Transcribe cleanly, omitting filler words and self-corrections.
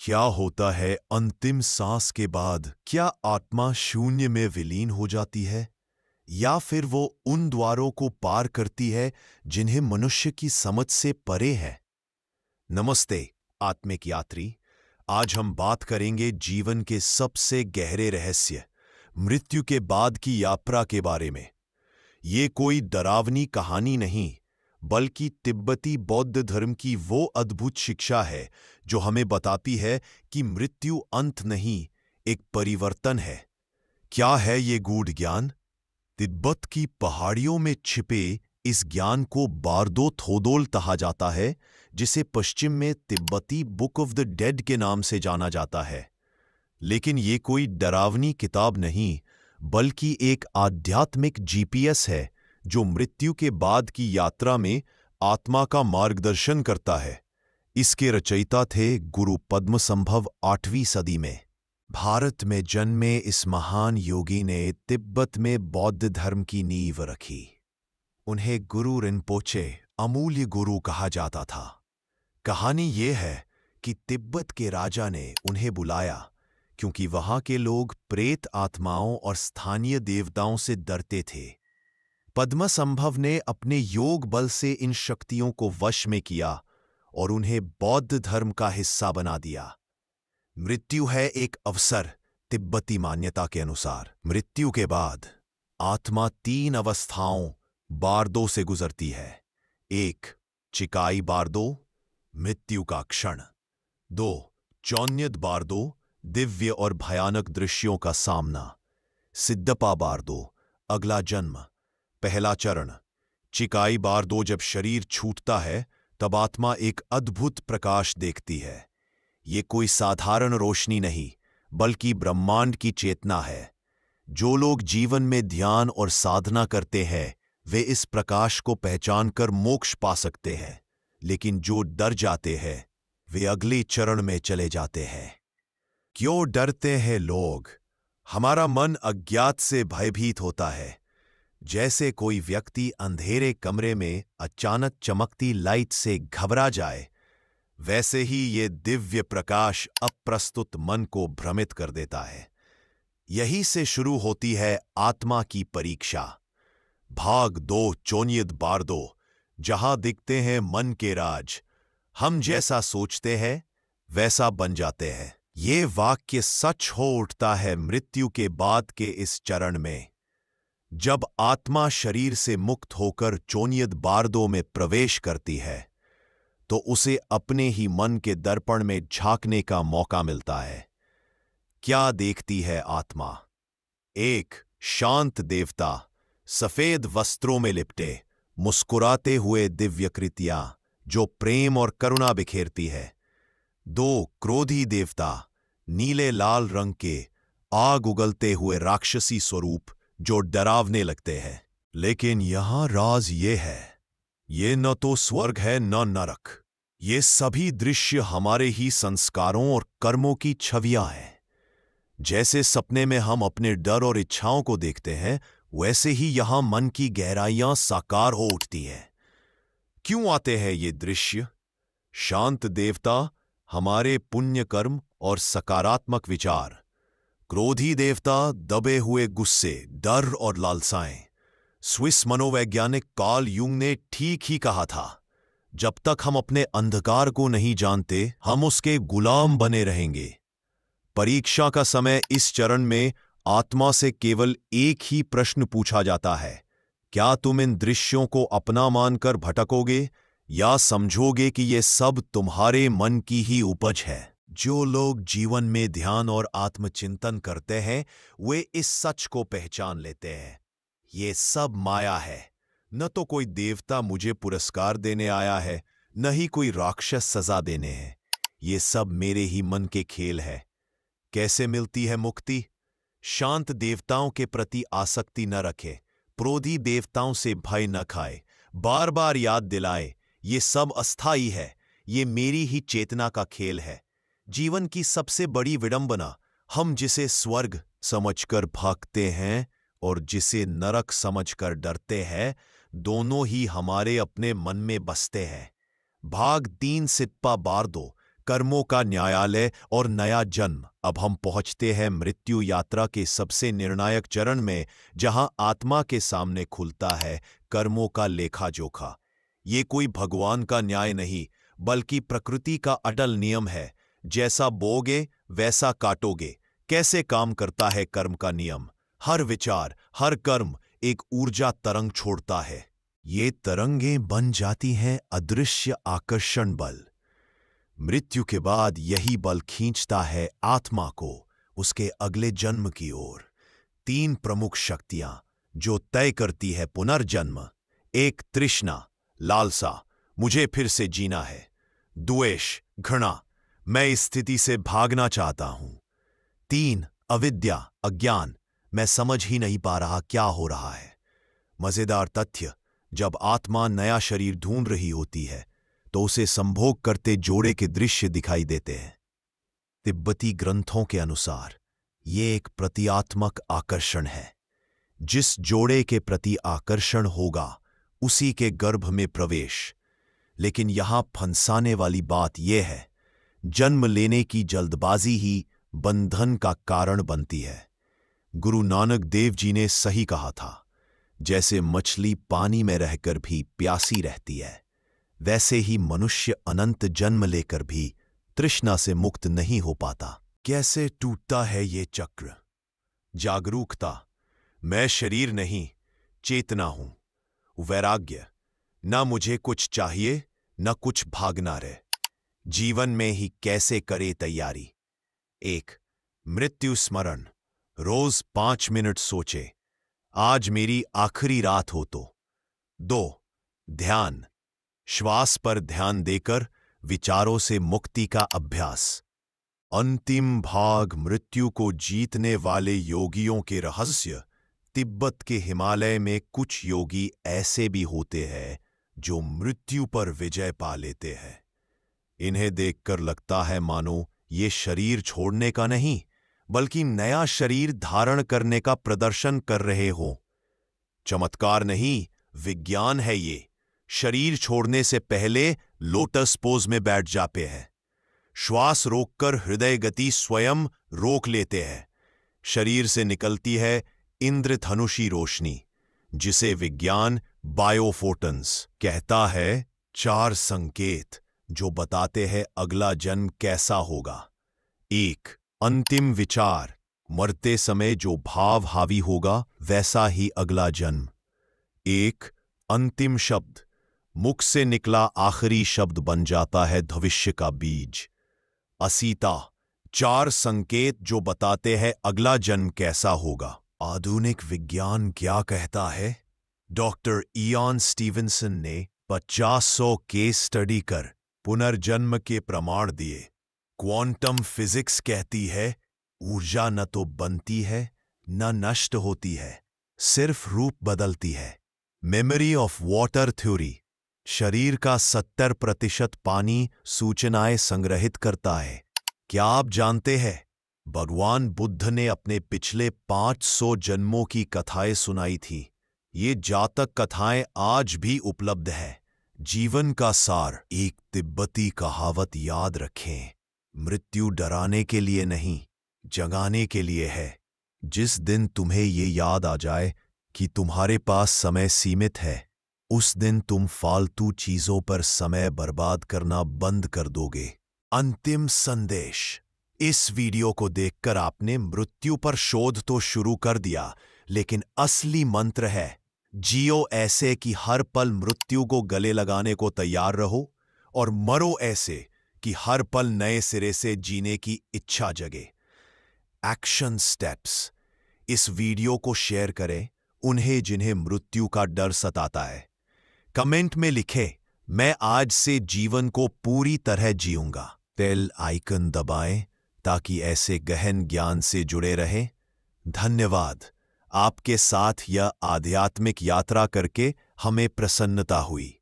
क्या होता है अंतिम सांस के बाद? क्या आत्मा शून्य में विलीन हो जाती है, या फिर वो उन द्वारों को पार करती है जिन्हें मनुष्य की समझ से परे है? नमस्ते आत्मिक यात्री। आज हम बात करेंगे जीवन के सबसे गहरे रहस्य, मृत्यु के बाद की यात्रा के बारे में। ये कोई डरावनी कहानी नहीं, बल्कि तिब्बती बौद्ध धर्म की वो अद्भुत शिक्षा है जो हमें बताती है कि मृत्यु अंत नहीं, एक परिवर्तन है। क्या है ये गूढ़ ज्ञान? तिब्बत की पहाड़ियों में छिपे इस ज्ञान को बारदो थोदोल कहा जाता है, जिसे पश्चिम में तिब्बती बुक ऑफ द डेड के नाम से जाना जाता है। लेकिन ये कोई डरावनी किताब नहीं, बल्कि एक आध्यात्मिक जीपीएस है जो मृत्यु के बाद की यात्रा में आत्मा का मार्गदर्शन करता है। इसके रचयिता थे गुरु पद्मसंभव 8वीं सदी में। भारत में जन्मे इस महान योगी ने तिब्बत में बौद्ध धर्म की नींव रखी। उन्हें गुरु रिनपोचे, अमूल्य गुरु कहा जाता था। कहानी ये है कि तिब्बत के राजा ने उन्हें बुलाया क्योंकि वहां के लोग प्रेत आत्माओं और स्थानीय देवताओं से डरते थे। पद्मसंभव ने अपने योग बल से इन शक्तियों को वश में किया और उन्हें बौद्ध धर्म का हिस्सा बना दिया। मृत्यु है एक अवसर। तिब्बती मान्यता के अनुसार मृत्यु के बाद आत्मा 3 अवस्थाओं बारदो से गुजरती है। 1 चिकाई बारदो, मृत्यु का क्षण। 2 चौन्यद बारदो, दिव्य और भयानक दृश्यों का सामना। सिद्धपा बारदो, अगला जन्म। पहला चरण चिकाई बारदो, जब शरीर छूटता है तब आत्मा एक अद्भुत प्रकाश देखती है। ये कोई साधारण रोशनी नहीं, बल्कि ब्रह्मांड की चेतना है। जो लोग जीवन में ध्यान और साधना करते हैं वे इस प्रकाश को पहचानकर मोक्ष पा सकते हैं, लेकिन जो डर जाते हैं वे अगले चरण में चले जाते हैं। क्यों डरते हैं लोग? हमारा मन अज्ञात से भयभीत होता है। जैसे कोई व्यक्ति अंधेरे कमरे में अचानक चमकती लाइट से घबरा जाए, वैसे ही ये दिव्य प्रकाश अप्रस्तुत मन को भ्रमित कर देता है। यही से शुरू होती है आत्मा की परीक्षा। भाग 2 चोनियद बारदो, जहां दिखते हैं मन के राज। हम जैसा सोचते हैं वैसा बन जाते हैं। ये वाक्य सच हो उठता है मृत्यु के बाद के इस चरण में। जब आत्मा शरीर से मुक्त होकर चोनियद बारदो में प्रवेश करती है तो उसे अपने ही मन के दर्पण में झांकने का मौका मिलता है। क्या देखती है आत्मा? 1 शांत देवता, सफेद वस्त्रों में लिपटे, मुस्कुराते हुए दिव्यकृतियां जो प्रेम और करुणा बिखेरती है। 2 क्रोधी देवता, नीले लाल रंग के आग उगलते हुए राक्षसी स्वरूप जो डरावने लगते हैं। लेकिन यहां राज ये है, ये न तो स्वर्ग है न नरक। ये सभी दृश्य हमारे ही संस्कारों और कर्मों की छवियां हैं। जैसे सपने में हम अपने डर और इच्छाओं को देखते हैं, वैसे ही यहां मन की गहराइयां साकार हो उठती हैं। क्यों आते हैं ये दृश्य? शांत देवता, हमारे पुण्य कर्म और सकारात्मक विचार। क्रोधी देवता, दबे हुए गुस्से, डर और लालसाएं। स्विस मनोवैज्ञानिक कार्ल यूंग ने ठीक ही कहा था, जब तक हम अपने अंधकार को नहीं जानते हम उसके गुलाम बने रहेंगे। परीक्षा का समय इस चरण में आत्मा से केवल एक ही प्रश्न पूछा जाता है, क्या तुम इन दृश्यों को अपना मानकर भटकोगे या समझोगे कि ये सब तुम्हारे मन की ही उपज है? जो लोग जीवन में ध्यान और आत्मचिंतन करते हैं वे इस सच को पहचान लेते हैं, ये सब माया है। न तो कोई देवता मुझे पुरस्कार देने आया है, न ही कोई राक्षस सजा देने हैं। ये सब मेरे ही मन के खेल है। कैसे मिलती है मुक्ति? शांत देवताओं के प्रति आसक्ति न रखे, क्रोधी देवताओं से भय न खाए, बार बार याद दिलाए ये सब अस्थाई है, ये मेरी ही चेतना का खेल है। जीवन की सबसे बड़ी विडंबना, हम जिसे स्वर्ग समझकर भागते हैं और जिसे नरक समझकर डरते हैं, दोनों ही हमारे अपने मन में बसते हैं। भाग 3 सिप्पा बारदो, कर्मों का न्यायालय और नया जन्म। अब हम पहुंचते हैं मृत्यु यात्रा के सबसे निर्णायक चरण में, जहां आत्मा के सामने खुलता है कर्मों का लेखा जोखा। ये कोई भगवान का न्याय नहीं, बल्कि प्रकृति का अटल नियम है। जैसा बोओगे वैसा काटोगे। कैसे काम करता है कर्म का नियम? हर विचार, हर कर्म एक ऊर्जा तरंग छोड़ता है। ये तरंगें बन जाती हैं अदृश्य आकर्षण बल। मृत्यु के बाद यही बल खींचता है आत्मा को उसके अगले जन्म की ओर। 3 प्रमुख शक्तियां जो तय करती है पुनर्जन्म। 1 तृष्णा, लालसा, मुझे फिर से जीना है। द्वेष, घृणा, मैं इस स्थिति से भागना चाहता हूं। 3 अविद्या, अज्ञान, मैं समझ ही नहीं पा रहा क्या हो रहा है। मजेदार तथ्य, जब आत्मा नया शरीर ढूंढ रही होती है तो उसे संभोग करते जोड़े के दृश्य दिखाई देते हैं। तिब्बती ग्रंथों के अनुसार ये एक प्रतीकात्मक आकर्षण है। जिस जोड़े के प्रति आकर्षण होगा उसी के गर्भ में प्रवेश। लेकिन यहां फंसाने वाली बात यह है, जन्म लेने की जल्दबाजी ही बंधन का कारण बनती है। गुरु नानक देव जी ने सही कहा था, जैसे मछली पानी में रहकर भी प्यासी रहती है, वैसे ही मनुष्य अनंत जन्म लेकर भी तृष्णा से मुक्त नहीं हो पाता। कैसे टूटता है ये चक्र? जागरूकता, मैं शरीर नहीं चेतना हूं। वैराग्य, ना मुझे कुछ चाहिए ना कुछ भागना रहे। जीवन में ही कैसे करे तैयारी? 1 मृत्यु स्मरण, रोज 5 मिनट सोचे, आज मेरी आखिरी रात हो तो। 2 ध्यान, श्वास पर ध्यान देकर विचारों से मुक्ति का अभ्यास। अंतिम भाग, मृत्यु को जीतने वाले योगियों के रहस्य। तिब्बत के हिमालय में कुछ योगी ऐसे भी होते हैं जो मृत्यु पर विजय पा लेते हैं। इन्हें देखकर लगता है मानो ये शरीर छोड़ने का नहीं, बल्कि नया शरीर धारण करने का प्रदर्शन कर रहे हो। चमत्कार नहीं, विज्ञान है ये। शरीर छोड़ने से पहले लोटस पोज में बैठ जाते हैं। श्वास रोककर हृदय गति स्वयं रोक लेते हैं। शरीर से निकलती है इंद्रधनुषी रोशनी, जिसे विज्ञान बायोफोटन्स कहता है। 4 संकेत जो बताते हैं अगला जन्म कैसा होगा। 1 अंतिम विचार, मरते समय जो भाव हावी होगा वैसा ही अगला जन्म। 1 अंतिम शब्द, मुख से निकला आखिरी शब्द बन जाता है भविष्य का बीज। असीता, 4 संकेत जो बताते हैं अगला जन्म कैसा होगा। आधुनिक विज्ञान क्या कहता है? डॉक्टर इयान स्टीवनसन ने 50-100 केस स्टडी कर पुनर्जन्म के प्रमाण दिए। क्वांटम फिजिक्स कहती है ऊर्जा न तो बनती है न नष्ट होती है, सिर्फ रूप बदलती है। मेमोरी ऑफ वाटर थ्योरी, शरीर का 70% पानी सूचनाएं संग्रहित करता है। क्या आप जानते हैं भगवान बुद्ध ने अपने पिछले 500 जन्मों की कथाएं सुनाई थी। ये जातक कथाएं आज भी उपलब्ध है। जीवन का सार, एक तिब्बती कहावत याद रखें, मृत्यु डराने के लिए नहीं, जगाने के लिए है। जिस दिन तुम्हें ये याद आ जाए कि तुम्हारे पास समय सीमित है, उस दिन तुम फालतू चीजों पर समय बर्बाद करना बंद कर दोगे। अंतिम संदेश, इस वीडियो को देखकर आपने मृत्यु पर शोध तो शुरू कर दिया, लेकिन असली मंत्र है जियो ऐसे कि हर पल मृत्यु को गले लगाने को तैयार रहो, और मरो ऐसे कि हर पल नए सिरे से जीने की इच्छा जगे। एक्शन स्टेप्स, इस वीडियो को शेयर करें उन्हें जिन्हें मृत्यु का डर सताता है। कमेंट में लिखें, मैं आज से जीवन को पूरी तरह जीऊंगा। बेल आइकन दबाएं ताकि ऐसे गहन ज्ञान से जुड़े रहें। धन्यवाद। आपके साथ यह आध्यात्मिक यात्रा करके हमें प्रसन्नता हुई।